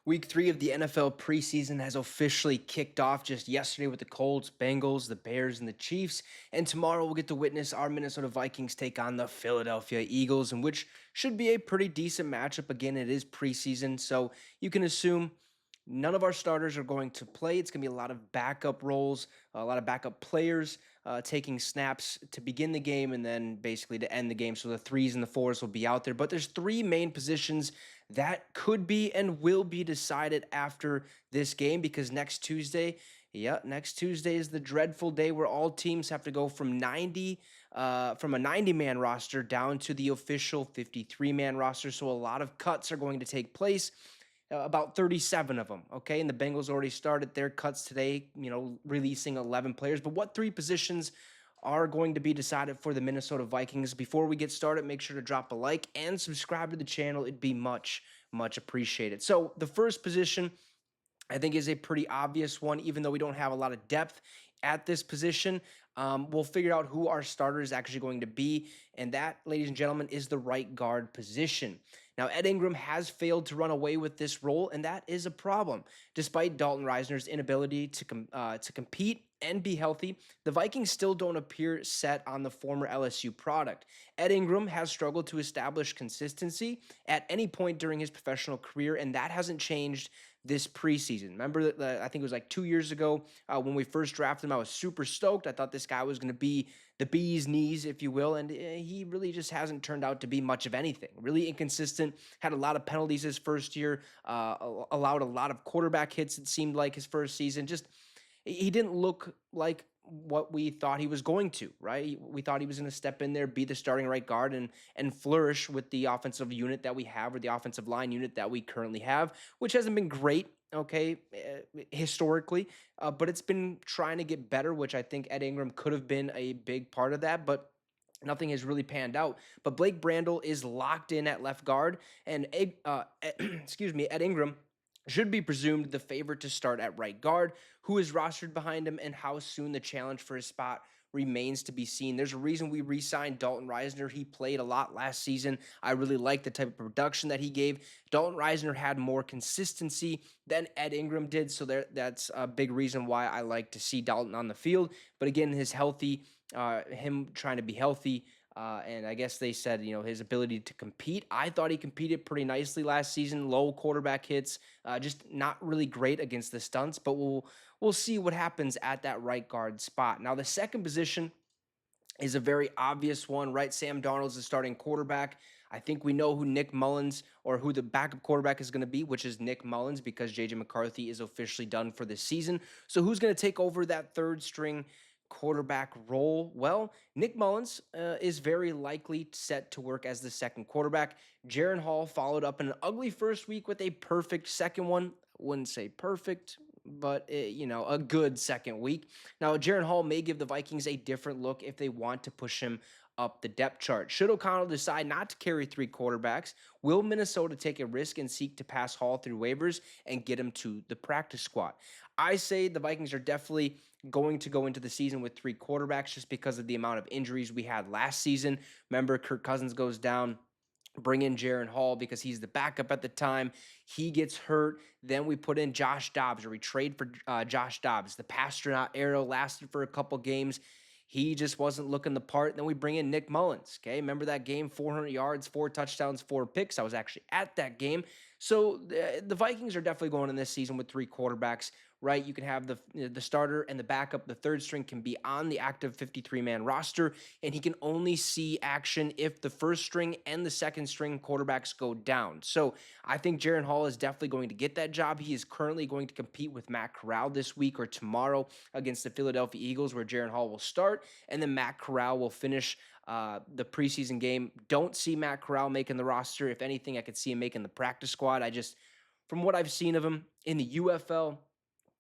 Week 3 of the NFL preseason has officially kicked off just yesterday with the Colts, Bengals, the Bears, and the Chiefs. And tomorrow we'll get to witness our Minnesota Vikings take on the Philadelphia Eagles, in which should be a pretty decent matchup. Again, it is preseason, so you can assume none of our starters are going to play. It's going to be a lot of backup roles, a lot of backup players taking snaps to begin the game and then basically to end the game. So the threes and the fours will be out there. But there's three main positions that could be and will be decided after this game because next Tuesday is the dreadful day where all teams have to go from from a 90-man roster down to the official 53-man roster. So a lot of cuts are going to take place, about 37 of them, okay? And the Bengals already started their cuts today, releasing 11 players. But what three positions are going to be decided for the Minnesota Vikings? Before we get started, make sure to drop a like and subscribe to the channel. It'd be much, much appreciated. So the first position, I think, is a pretty obvious one, even though we don't have a lot of depth at this position. We'll figure out who our starter is actually going to be, and that, ladies and gentlemen, is the right guard position. Now, Ed Ingram has failed to run away with this role, and that is a problem. Despite Dalton Reisner's inability to compete and be healthy, the Vikings still don't appear set on the former LSU product. Ed Ingram has struggled to establish consistency at any point during his professional career, and that hasn't changed this preseason. Remember that I think it was like 2 years ago when we first drafted him. I was super stoked. I thought this guy was going to be the bee's knees, if you will, and he really just hasn't turned out to be much of anything. Really inconsistent, had a lot of penalties his first year, allowed a lot of quarterback hits, it seemed like, his first season. Just, he didn't look like what we thought he was going to, right? We thought he was going to step in there, be the starting right guard, and flourish with the offensive unit that we have, or the offensive line unit that we currently have, which hasn't been great, okay, historically, but it's been trying to get better, which I think Ed Ingram could have been a big part of that, but nothing has really panned out. But Blake Brandel is locked in at left guard, and excuse me, Ed Ingram should be presumed the favorite to start at right guard. Who is rostered behind him and how soon the challenge for his spot remains to be seen. There's a reason we re-signed Dalton Reisner. He played a lot last season. I really like the type of production that he gave. Dalton Reisner had more consistency than Ed Ingram did, so that's a big reason why I like to see Dalton on the field. But again, him trying to be healthy, and I guess they said, his ability to compete. I thought he competed pretty nicely last season. Low quarterback hits, just not really great against the stunts. But we'll see what happens at that right guard spot. Now, the second position is a very obvious one, right? Sam Darnold's the starting quarterback. I think we know who Nick Mullins, or who the backup quarterback is going to be, which is Nick Mullins, because J.J. McCarthy is officially done for this season. So who's going to take over that third string quarterback role? Well, Nick Mullins is very likely set to work as the second quarterback. Jaron Hall followed up in an ugly first week with a perfect second one. I wouldn't say perfect, but a good second week. Now, Jaron Hall may give the Vikings a different look if they want to push him up the depth chart. Should O'Connell decide not to carry three quarterbacks, will Minnesota take a risk and seek to pass Hall through waivers and get him to the practice squad? I say the Vikings are definitely going to go into the season with three quarterbacks just because of the amount of injuries we had last season. Remember, Kirk Cousins goes down. Bring in Jaron Hall because he's the backup at the time. He gets hurt. Then we put in Josh Dobbs, or we trade for Josh Dobbs. The Pastronaut era lasted for a couple games. He just wasn't looking the part. Then we bring in Nick Mullins. Okay, remember that game? 400 yards, 4 touchdowns, 4 picks. I was actually at that game. So the Vikings are definitely going in this season with three quarterbacks, right? You can have the starter and the backup. The third string can be on the active 53-man roster, and he can only see action if the first string and the second string quarterbacks go down. So I think Jaron Hall is definitely going to get that job. He is currently going to compete with Matt Corral this week or tomorrow against the Philadelphia Eagles, where Jaron Hall will start, and then Matt Corral will finish the preseason game. Don't see Matt Corral making the roster. If anything, I could see him making the practice squad. From what I've seen of him in the UFL,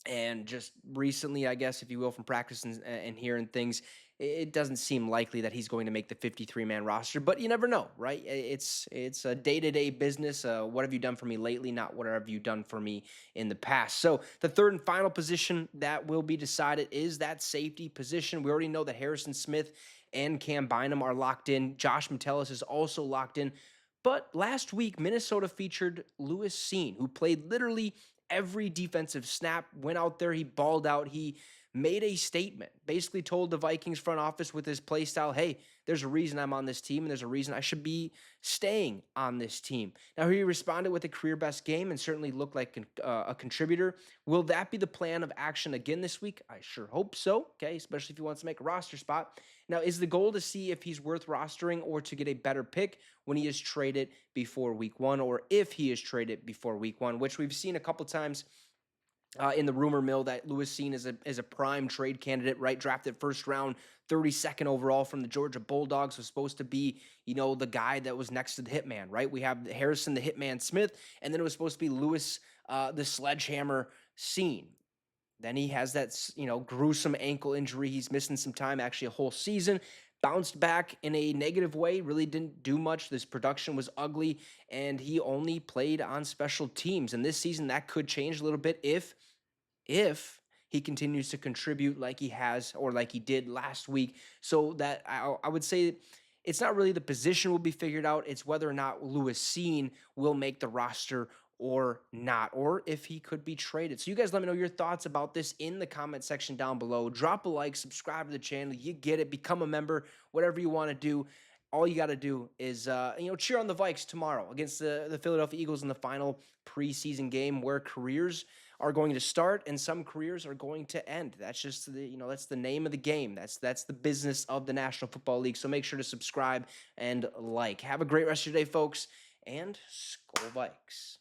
and just recently, I guess, if you will, from practice and hearing things, it doesn't seem likely that he's going to make the 53-man roster, but you never know, right? It's a day-to-day business. What have you done for me lately? Not what have you done for me in the past. So the third and final position that will be decided is that safety position. We already know that Harrison Smith and Cam Bynum are locked in. Josh Metellus is also locked in. But last week, Minnesota featured Lewis Seen, who played literally every defensive snap, went out there, he balled out, he made a statement, basically told the Vikings front office with his play style, hey, there's a reason I'm on this team, and there's a reason I should be staying on this team. Now, he responded with a career best game and certainly looked like a contributor. Will that be the plan of action again this week? I sure hope so, okay, especially if he wants to make a roster spot. Now, is the goal to see if he's worth rostering or to get a better pick when he is traded before week one, or if he is traded before week one, which we've seen a couple times in the rumor mill that Lewis Seen is a prime trade candidate, right? Drafted first round, 32nd overall from the Georgia Bulldogs, was supposed to be, the guy that was next to the Hitman, right? We have Harrison the Hitman Smith, and then it was supposed to be Lewis the Sledgehammer Seen. Then he has that, gruesome ankle injury. He's missing some time, actually a whole season. Bounced back in a negative way, really didn't do much. This production was ugly, and he only played on special teams. And this season, that could change a little bit if he continues to contribute like he has or like he did last week. So that I would say it's not really the position will be figured out. It's whether or not Lewis Seen will make the roster or not, or if he could be traded. So you guys let me know your thoughts about this in the comment section down below. Drop a like, subscribe to the channel. You get it. Become a member, whatever you want to do. All you got to do is, cheer on the Vikes tomorrow against the Philadelphia Eagles in the final preseason game where careers are going to start and some careers are going to end. That's just that's the name of the game. That's the business of the National Football League. So make sure to subscribe and like. Have a great rest of your day, folks, and Skol Vikes.